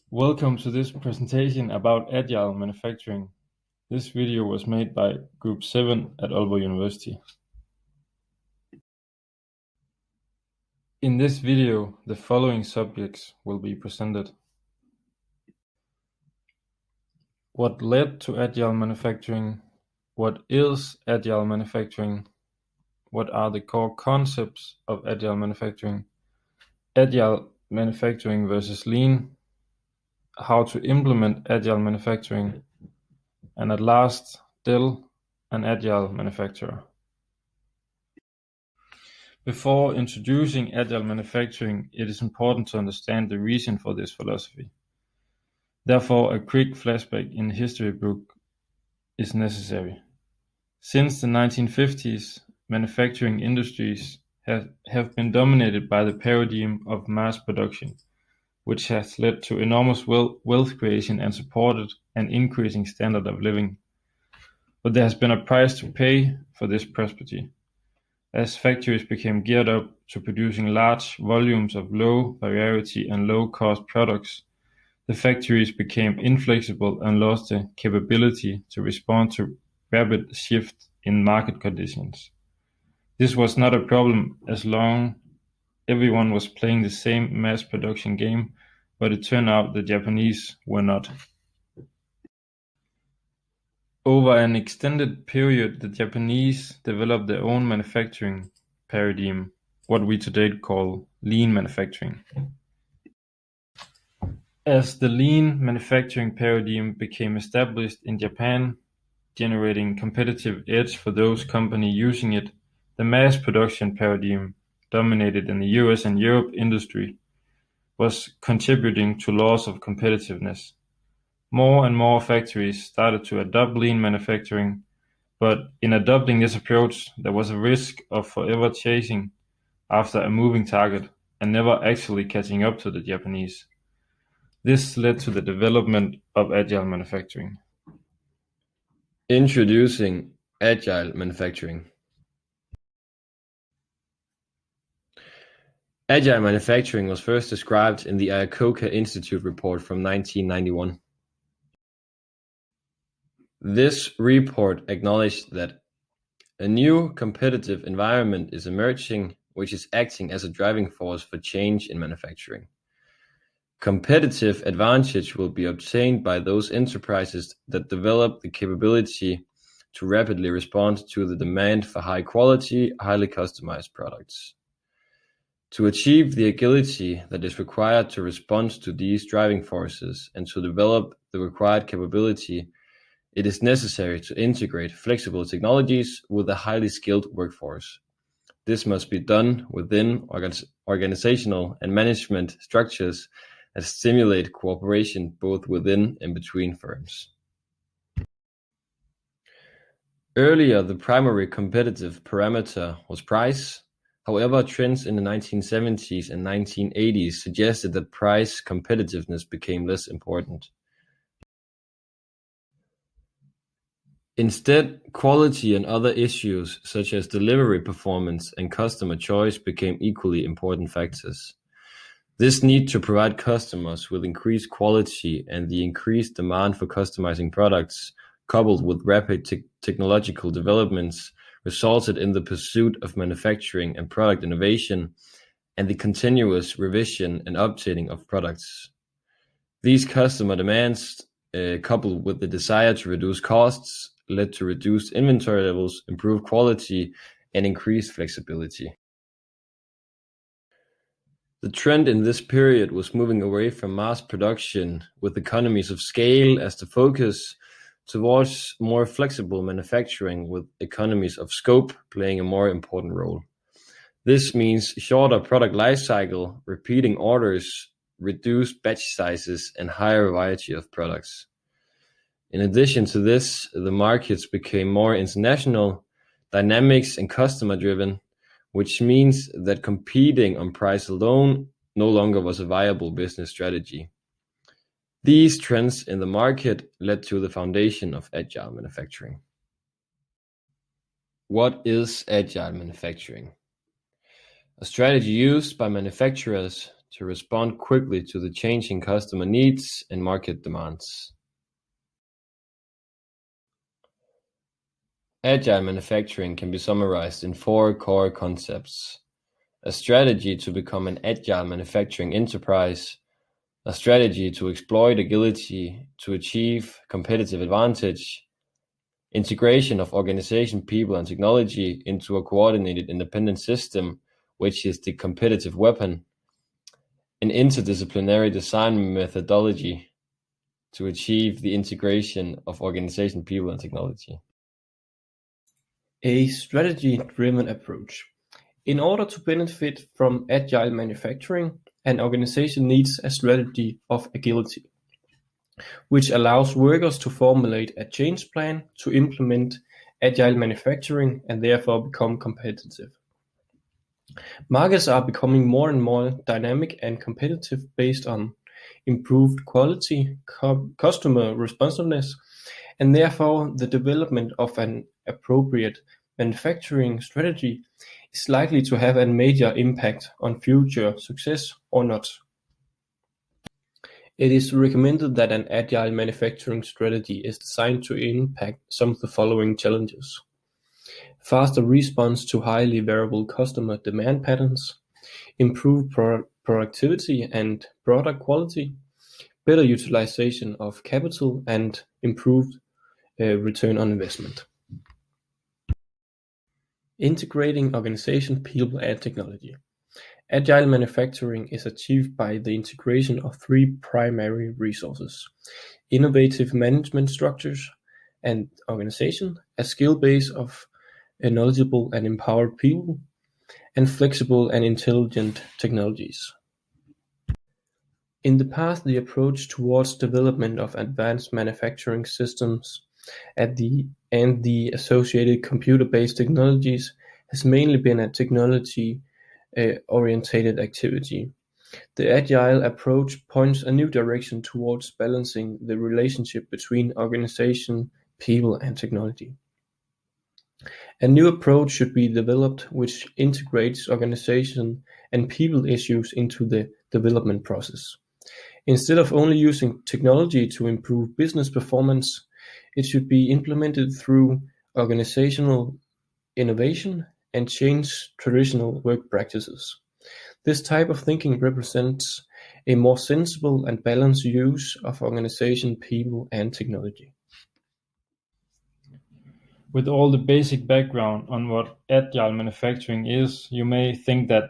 Welcome to this presentation about Agile Manufacturing. This video was made by Group 7 at Aalborg University. In this video, the following subjects will be presented. What led to Agile Manufacturing? What is Agile Manufacturing? What are the core concepts of Agile Manufacturing? Agile Manufacturing versus Lean. How to implement Agile Manufacturing. And at last, Dell, an Agile manufacturer. Before introducing Agile Manufacturing, it is important to understand the reason for this philosophy. Therefore, a quick flashback in the history book is necessary. Since the 1950s, manufacturing industries have been dominated by the paradigm of mass production, which has led to enormous wealth creation and supported an increasing standard of living. But there has been a price to pay for this prosperity. As factories became geared up to producing large volumes of low variety and low-cost products, the factories became inflexible and lost the capability to respond to rapid shift in market conditions. This was not a problem as long everyone was playing the same mass production game, but it turned out the Japanese were not. Over an extended period, the Japanese developed their own manufacturing paradigm, what we today call lean manufacturing. As the lean manufacturing paradigm became established in Japan, generating competitive edge for those companies using it, the mass production paradigm, dominated in the US and Europe industry, was contributing to loss of competitiveness. More and more factories started to adopt lean manufacturing, but in adopting this approach, there was a risk of forever chasing after a moving target and never actually catching up to the Japanese. This led to the development of Agile Manufacturing. Introducing Agile Manufacturing. Agile Manufacturing was first described in the Iacocca Institute report from 1991. This report acknowledged that a new competitive environment is emerging, which is acting as a driving force for change in manufacturing. Competitive advantage will be obtained by those enterprises that develop the capability to rapidly respond to the demand for high quality, highly customized products. To achieve the agility that is required to respond to these driving forces and to develop the required capability, it is necessary to integrate flexible technologies with a highly skilled workforce. This must be done within organizational and management structures that stimulate cooperation both within and between firms. Earlier, the primary competitive parameter was price. However, trends in the 1970s and 1980s suggested that price competitiveness became less important. Instead, quality and other issues such as delivery performance and customer choice became equally important factors. This need to provide customers with increased quality and the increased demand for customizing products, coupled with rapid technological developments, resulted in the pursuit of manufacturing and product innovation and the continuous revision and updating of products. These customer demands, coupled with the desire to reduce costs, led to reduced inventory levels, improved quality, and increased flexibility. The trend in this period was moving away from mass production with economies of scale as the focus towards more flexible manufacturing with economies of scope playing a more important role. This means shorter product life cycle, repeating orders, reduced batch sizes, and higher variety of products. In addition to this, the markets became more international, dynamics, and customer-driven, which means that competing on price alone no longer was a viable business strategy. These trends in the market led to the foundation of Agile Manufacturing. What is Agile Manufacturing? A strategy used by manufacturers to respond quickly to the changing customer needs and market demands. Agile manufacturing can be summarized in 4 core concepts: a strategy to become an agile manufacturing enterprise, a strategy to exploit agility to achieve competitive advantage, integration of organization, people, and technology into a coordinated independent system, which is the competitive weapon, an interdisciplinary design methodology to achieve the integration of organization, people, and technology. A strategy-driven approach. In order to benefit from agile manufacturing, an organization needs a strategy of agility, which allows workers to formulate a change plan to implement agile manufacturing and therefore become competitive. Markets are becoming more and more dynamic and competitive based on improved quality, customer responsiveness, and therefore the development of an appropriate manufacturing strategy is likely to have a major impact on future success or not. It is recommended that an agile manufacturing strategy is designed to impact some of the following challenges: faster response to highly variable customer demand patterns, improved productivity and product quality, better utilization of capital, and improved return on investment. Integrating organization, people, and technology. Agile manufacturing is achieved by the integration of 3 primary resources: innovative management structures and organization, a skill base of knowledgeable and empowered people, and flexible and intelligent technologies. In the past, the approach towards development of advanced manufacturing systems and the associated computer-based technologies has mainly been a technology-oriented activity. The agile approach points a new direction towards balancing the relationship between organization, people, and technology. A new approach should be developed which integrates organization and people issues into the development process. Instead of only using technology to improve business performance, it should be implemented through organizational innovation and change traditional work practices. This type of thinking represents a more sensible and balanced use of organization, people, and technology. With all the basic background on what agile manufacturing is, you may think that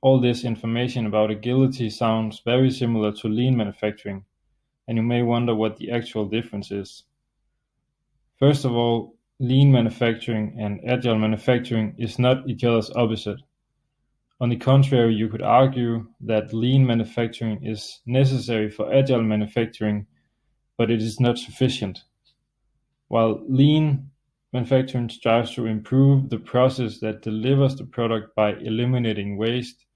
all this information about agility sounds very similar to lean manufacturing, and you may wonder what the actual difference is. First of all, lean manufacturing and agile manufacturing is not each other's opposite. On the contrary, you could argue that lean manufacturing is necessary for agile manufacturing, but it is not sufficient. While lean manufacturing strives to improve the process that delivers the product by eliminating waste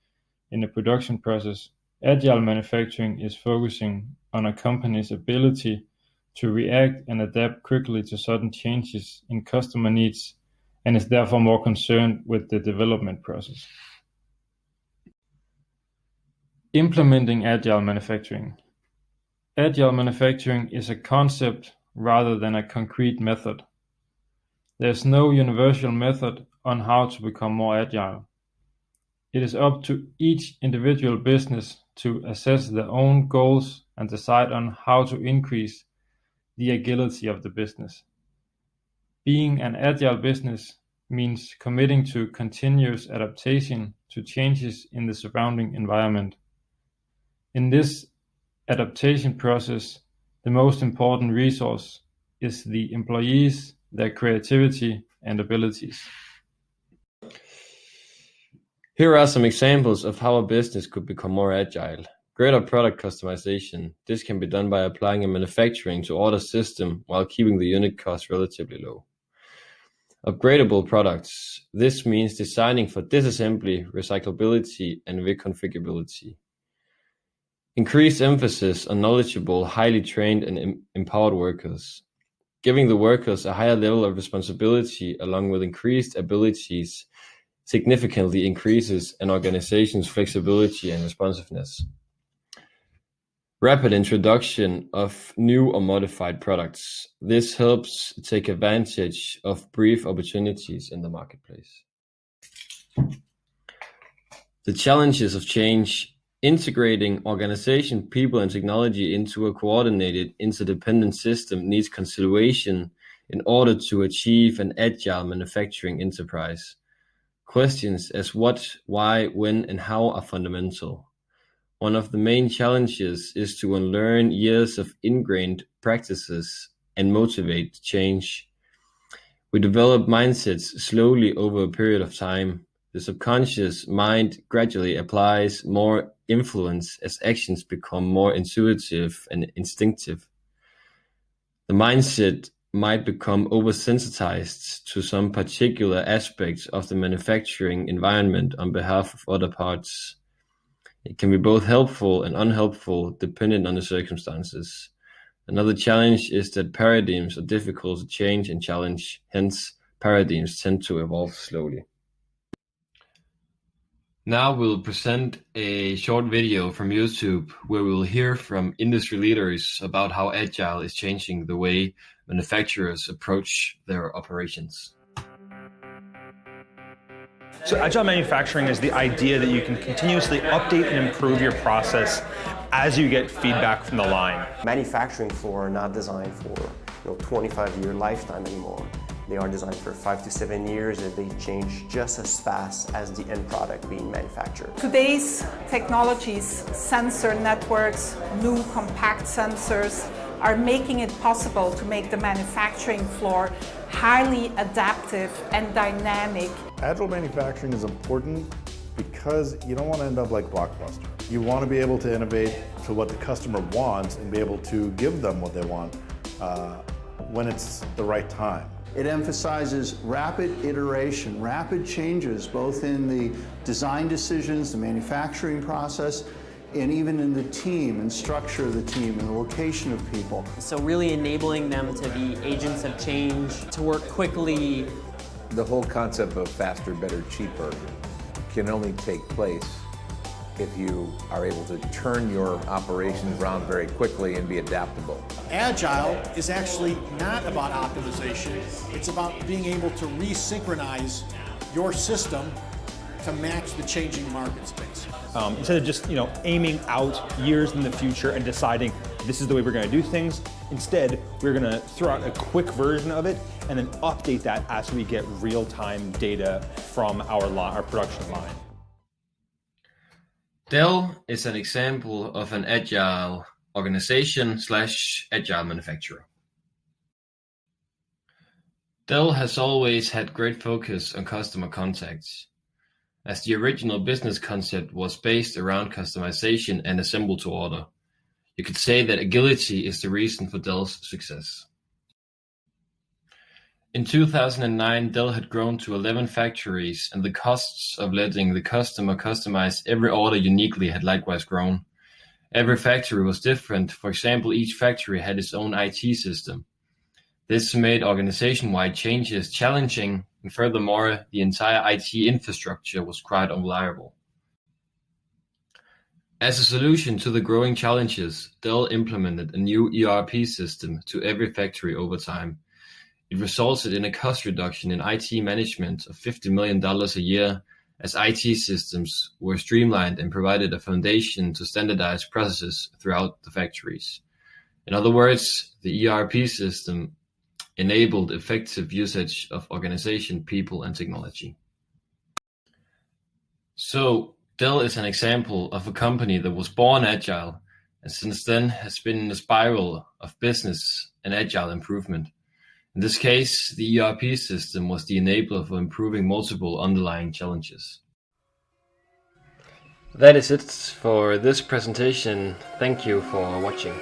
in the production process, agile manufacturing is focusing on a company's ability to react and adapt quickly to sudden changes in customer needs, and is therefore more concerned with the development process. Implementing agile manufacturing. Agile manufacturing is a concept rather than a concrete method. There's no universal method on how to become more agile. It is up to each individual business to assess their own goals and decide on how to increase the agility of the business. Being an agile business means committing to continuous adaptation to changes in the surrounding environment. In this adaptation process, the most important resource is the employees, their creativity and abilities. Here are some examples of how a business could become more agile. Greater product customization. This can be done by applying a manufacturing to order system while keeping the unit cost relatively low. Upgradable products. This means designing for disassembly, recyclability, and reconfigurability. Increased emphasis on knowledgeable, highly trained, and empowered workers. Giving the workers a higher level of responsibility along with increased abilities significantly increases an organization's flexibility and responsiveness. Rapid introduction of new or modified products. This helps take advantage of brief opportunities in the marketplace. The challenges of change. Integrating organization, people, and technology into a coordinated, interdependent system needs consideration in order to achieve an agile manufacturing enterprise. Questions as what, why, when, and how are fundamental. One of the main challenges is to unlearn years of ingrained practices and motivate change. We develop mindsets slowly over a period of time. The subconscious mind gradually applies more influence as actions become more intuitive and instinctive. The mindset might become oversensitized to some particular aspects of the manufacturing environment on behalf of other parts. It can be both helpful and unhelpful depending on the circumstances. Another challenge is that paradigms are difficult to change and challenge, hence paradigms tend to evolve slowly. Now we'll present a short video from YouTube where we'll hear from industry leaders about how Agile is changing the way manufacturers approach their operations. So Agile Manufacturing is the idea that you can continuously update and improve your process as you get feedback from the line. Manufacturing floor are not designed for 25-year lifetime anymore. They are designed for 5 to 7 years and they change just as fast as the end product being manufactured. Today's technologies, sensor networks, new compact sensors are making it possible to make the manufacturing floor highly adaptive and dynamic. Agile manufacturing is important because you don't want to end up like Blockbuster. You want to be able to innovate to what the customer wants and be able to give them what they want when it's the right time. It emphasizes rapid iteration, rapid changes, both in the design decisions, the manufacturing process, and even in the team and structure of the team and the location of people. So really enabling them to be agents of change, to work quickly. The whole concept of faster, better, cheaper can only take place if you are able to turn your operations around very quickly and be adaptable. Agile is actually not about optimization. It's about being able to resynchronize your system to match the changing market space. Instead of just aiming out years in the future and deciding this is the way we're going to do things, instead we're going to throw out a quick version of it and then update that as we get real-time data from our production line. Dell is an example of an agile organization / agile manufacturer. Dell has always had great focus on customer contacts, as the original business concept was based around customization and assemble to order. You could say that agility is the reason for Dell's success. In 2009, Dell had grown to 11 factories, and the costs of letting the customer customize every order uniquely had likewise grown. Every factory was different. For example, each factory had its own IT system. This made organization-wide changes challenging, and furthermore, the entire IT infrastructure was quite unreliable. As a solution to the growing challenges, Dell implemented a new ERP system to every factory over time. It resulted in a cost reduction in IT management of $50 million a year, as IT systems were streamlined and provided a foundation to standardize processes throughout the factories. In other words, the ERP system enabled effective usage of organization, people, and technology. So, Dell is an example of a company that was born agile and since then has been in a spiral of business and agile improvement. In this case, the ERP system was the enabler for improving multiple underlying challenges. That is it for this presentation. Thank you for watching.